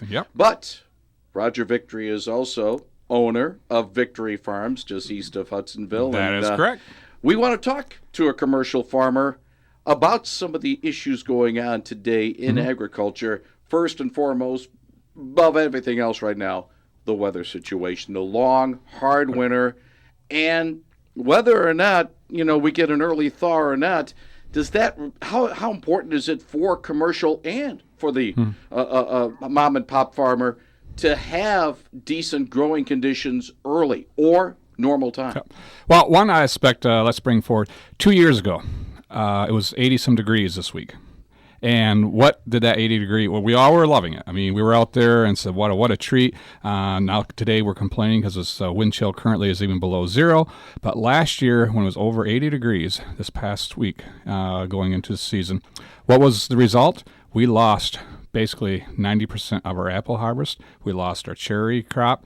Yep. But Roger Victory is also owner of Victory Farms just east of Hudsonville. That is correct. We want to talk to a commercial farmer about some of the issues going on today in agriculture. First and foremost, above everything else right now, the weather situation, the long, hard winter, and whether or not, we get an early thaw or not, how important is it for commercial and for the mom and pop farmer to have decent growing conditions early or normal time? Well, one aspect, let's bring forward, 2 years ago, it was 80-some degrees this week. And what did that 80 degree? Well, we all were loving it. I mean, we were out there and said, what a treat. Now today we're complaining because this wind chill currently is even below zero. But last year when it was over 80 degrees this past week going into the season, what was the result? We lost basically 90% of our apple harvest. We lost our cherry crop.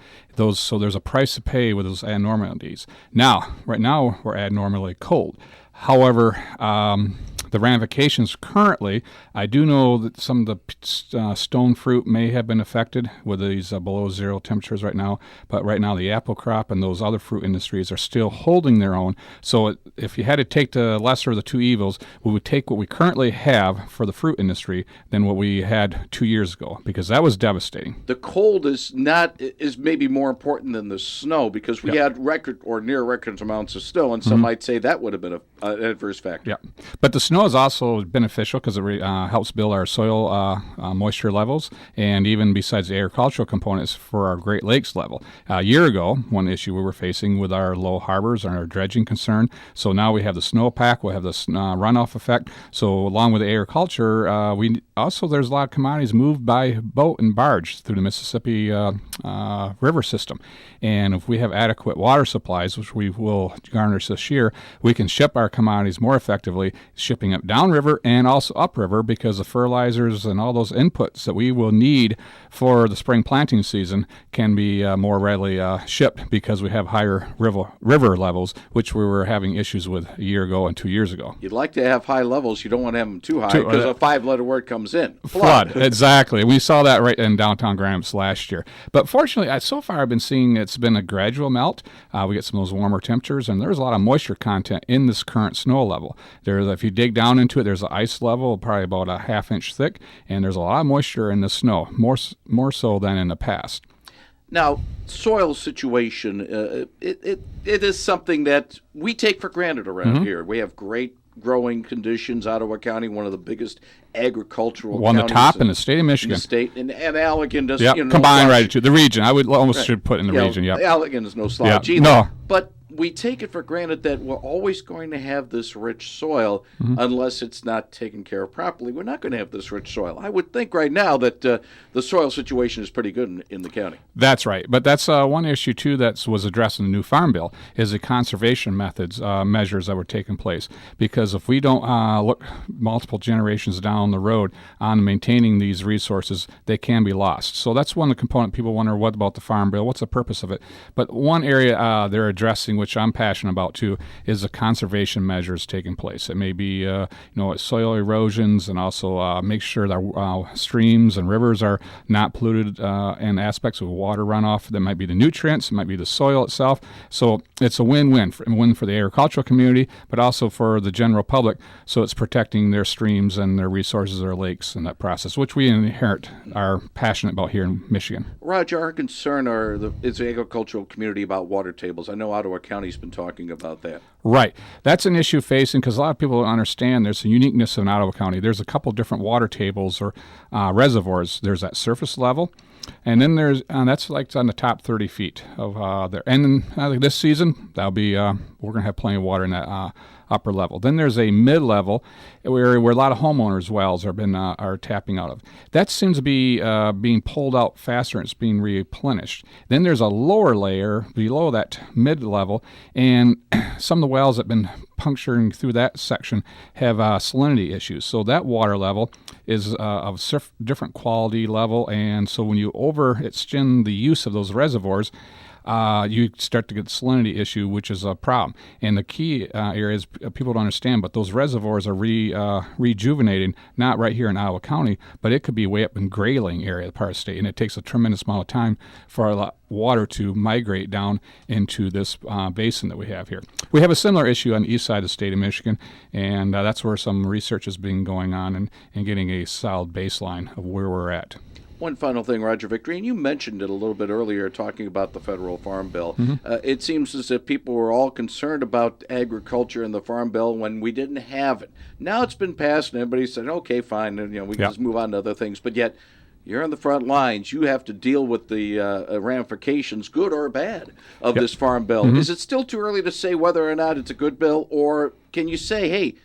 So there's a price to pay with those abnormalities. Right now we're abnormally cold. However, the ramifications currently, I do know that some of the stone fruit may have been affected with these below zero temperatures right now, but right now the apple crop and those other fruit industries are still holding their own. So if you had to take the lesser of the two evils, we would take what we currently have for the fruit industry than what we had 2 years ago, because that was devastating. The cold is maybe more important than the snow, because we had record or near record amounts of snow, and some might say that would have been an adverse factor. Yeah, but the snow is also beneficial because it helps build our soil moisture levels, and even besides the agricultural components for our Great Lakes level. A year ago, one issue we were facing with our low harbors and our dredging concern, so now we have the snowpack, we'll have the runoff effect. So along with the agriculture, there's a lot of commodities moved by boat and barge through the Mississippi river system. And if we have adequate water supplies, which we will garnish this year, we can ship our commodities more effectively, shipping up downriver and also upriver, because the fertilizers and all those inputs that we will need for the spring planting season can be more readily shipped because we have higher river levels, which we were having issues with a year ago and 2 years ago. You'd like to have high levels. You don't want to have them too high because a 5-letter word comes in. Flood. Exactly. We saw that right in downtown Gramps last year. But fortunately, so far I've been seeing it's been a gradual melt. We get some of those warmer temperatures, and there's a lot of moisture content in this current snow level. If you dig down into it, there's an ice level probably about a half-inch thick, and there's a lot of moisture in the snow, more so than in the past. Now, soil situation, it is something that we take for granted around here. We have great growing conditions. Ottawa County, one of the biggest agricultural counties. On the top in the state of Michigan. The state, and Allegan does, combined right to the region. I would almost should put in the region, Allegan is no slouch either. No. But we take it for granted that we're always going to have this rich soil unless it's not taken care of properly. We're not going to have this rich soil. I would think right now that the soil situation is pretty good in the county. That's right. But that's one issue, too, that was addressed in the new Farm Bill, is the conservation measures that were taking place. Because if we don't look multiple generations down the road on maintaining these resources, they can be lost. So that's one of the components. People wonder, what about the Farm Bill? What's the purpose of it? But one area they're addressing, which I'm passionate about too, is the conservation measures taking place. It may be soil erosions, and also make sure that streams and rivers are not polluted in aspects of water runoff. That might be the nutrients, it might be the soil itself. So it's a win-win for the agricultural community, but also for the general public. So it's protecting their streams and their resources, their lakes in that process, which we inherent are passionate about here in Michigan. Roger, our concern is the agricultural community about water tables. I know Ottawa County's been talking about that. Right. That's an issue facing, because a lot of people don't understand there's a uniqueness in Ottawa County. There's a couple different water tables or reservoirs. There's that surface level, and then there's that's like on the top 30 feet of there. And then this season, that'll be we're going to have plenty of water in that upper level. Then there's a mid-level where a lot of homeowners' wells are tapping out of. That seems to be being pulled out faster, and it's being replenished. Then there's a lower layer below that mid-level, and some of the wells that have been puncturing through that section have salinity issues. So that water level is of different quality level, and so when you overextend the use of those reservoirs, you start to get the salinity issue, which is a problem. And the key area is people don't understand, but those reservoirs are rejuvenating, not right here in Iowa County, but it could be way up in Grayling area, part of the state, and it takes a tremendous amount of time for our water to migrate down into this basin that we have here. We have a similar issue on the east side of the state of Michigan, and that's where some research has been going on and getting a solid baseline of where we're at. One final thing, Roger Victory, and you mentioned it a little bit earlier talking about the federal farm bill. It seems as if people were all concerned about agriculture and the farm bill when we didn't have it. Now it's been passed and everybody said, okay, fine, and we can just move on to other things. But yet you're on the front lines. You have to deal with the ramifications, good or bad, of this farm bill. Is it still too early to say whether or not it's a good bill, or can you say, hey,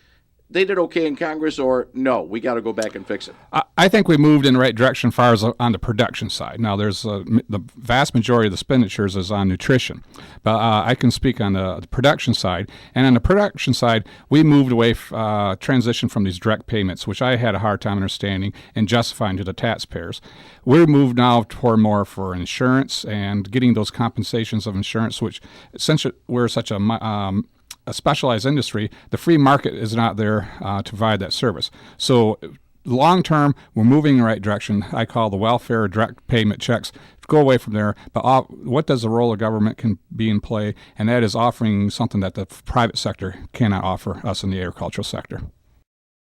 they did okay in Congress, or no, we got to go back and fix it? I think we moved in the right direction as far as on the production side. Now, there's the vast majority of the expenditures is on nutrition, but I can speak on the production side. And on the production side, we moved away, transition from these direct payments, which I had a hard time understanding and justifying to the taxpayers. We're moved now toward more for insurance and getting those compensations of insurance, which essentially we're such a specialized industry, the free market is not there to provide that service. So long term, we're moving in the right direction. I call the welfare direct payment checks. Go away from there. But what does the role of government can be in play? And that is offering something that the private sector cannot offer us in the agricultural sector.